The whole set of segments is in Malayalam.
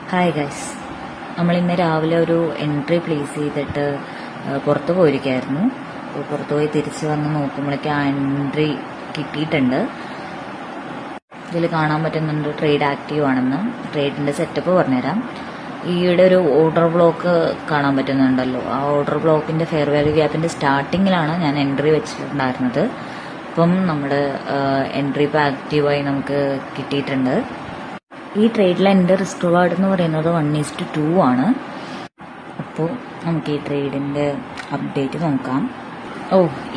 ഹായ് ഗൈസ്, നമ്മൾ ഇന്ന് രാവിലെ ഒരു എൻട്രി പ്ലേസ് ചെയ്തിട്ട് പുറത്തു പോയിരിക്കായിരുന്നു. പുറത്തു പോയി തിരിച്ച് വന്ന് നോക്കുമ്പോഴേക്കും ആ എൻട്രി കിട്ടിയിട്ടുണ്ട്. ഇതിൽ കാണാൻ പറ്റുന്നുണ്ട് ട്രേഡ് ആക്റ്റീവ് ആണെന്ന്. ട്രേഡിന്റെ സെറ്റപ്പ് പറഞ്ഞുതരാം. ഈയിടെ ഒരു ഓർഡർ ബ്ലോക്ക് കാണാൻ പറ്റുന്നുണ്ടല്ലോ, ആ ഓർഡർ ബ്ലോക്കിന്റെ ഫെയർ വാല്യൂ ഗ്യാപ്പിന്റെ സ്റ്റാർട്ടിങ്ങിലാണ് ഞാൻ എൻട്രി വെച്ചിട്ടുണ്ടായിരുന്നത്. അപ്പം നമ്മുടെ എൻട്രി ഇപ്പോൾ ആക്റ്റീവായി നമുക്ക് കിട്ടിയിട്ടുണ്ട്. ഈ ട്രേഡിലെ എൻ്റെ റിസ്ക് റിവാർഡ് എന്ന് പറയുന്നത് 1:2 ആണ്. അപ്പോൾ നമുക്ക് ഈ ട്രേഡിൻ്റെ അപ്ഡേറ്റ് നോക്കാം.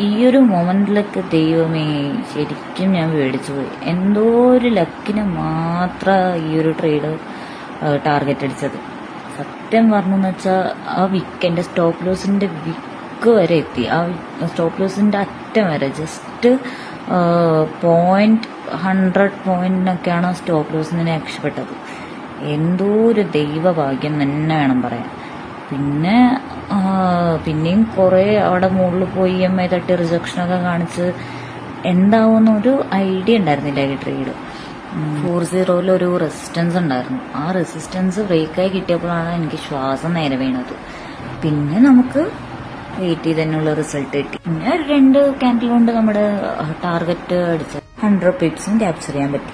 ഈ ഒരു മൊമെന്റിലൊക്കെ ദൈവമേ, ശരിക്കും ഞാൻ പേടിച്ചു പോയി. എന്തോ ഒരു ലക്കിന് മാത്രം ഈ ഒരു ട്രേഡ് ടാർഗറ്റ് അടിച്ചത്. സത്യം പറഞ്ഞെന്ന് വെച്ചാൽ ആ എൻ്റെ സ്റ്റോപ്പ് ലോസിൻ്റെ വിക്ക് വരെ എത്തി. ആ സ്റ്റോപ്പ് ലോസിൻ്റെ അറ്റം വരെ ജസ്റ്റ് 100 പോയിന്റിനൊക്കെയാണ് സ്റ്റോപ്പ് ലോസിന് രക്ഷപ്പെട്ടത്. എന്തോ ഒരു ദൈവഭാഗ്യം തന്നെ വേണം പറയാൻ. പിന്നെയും കുറെ അവിടെ മുകളിൽ പോയി EMI തട്ടി റിജക്ഷനൊക്കെ കാണിച്ച് എന്താവുമെന്നൊരു ഐഡിയ ഉണ്ടായിരുന്നില്ല ഈ ട്രേഡ്. 40 ഒരു റെസിസ്റ്റൻസ് ഉണ്ടായിരുന്നു. ആ റെസിസ്റ്റൻസ് ബ്രേക്കായി കിട്ടിയപ്പോഴാണ് എനിക്ക് ശ്വാസം നേരെ വീണത്. പിന്നെ നമുക്ക് വെയിറ്റ് ചെയ്ത് തന്നെയുള്ള റിസൾട്ട് കിട്ടി. പിന്നെ 2 ക്യാൻഡിൽ കൊണ്ട് നമ്മുടെ ടാർഗറ്റ് അടിച്ച് 100 പിപ്സും ക്യാപ്ചർ ചെയ്യാൻ പറ്റി.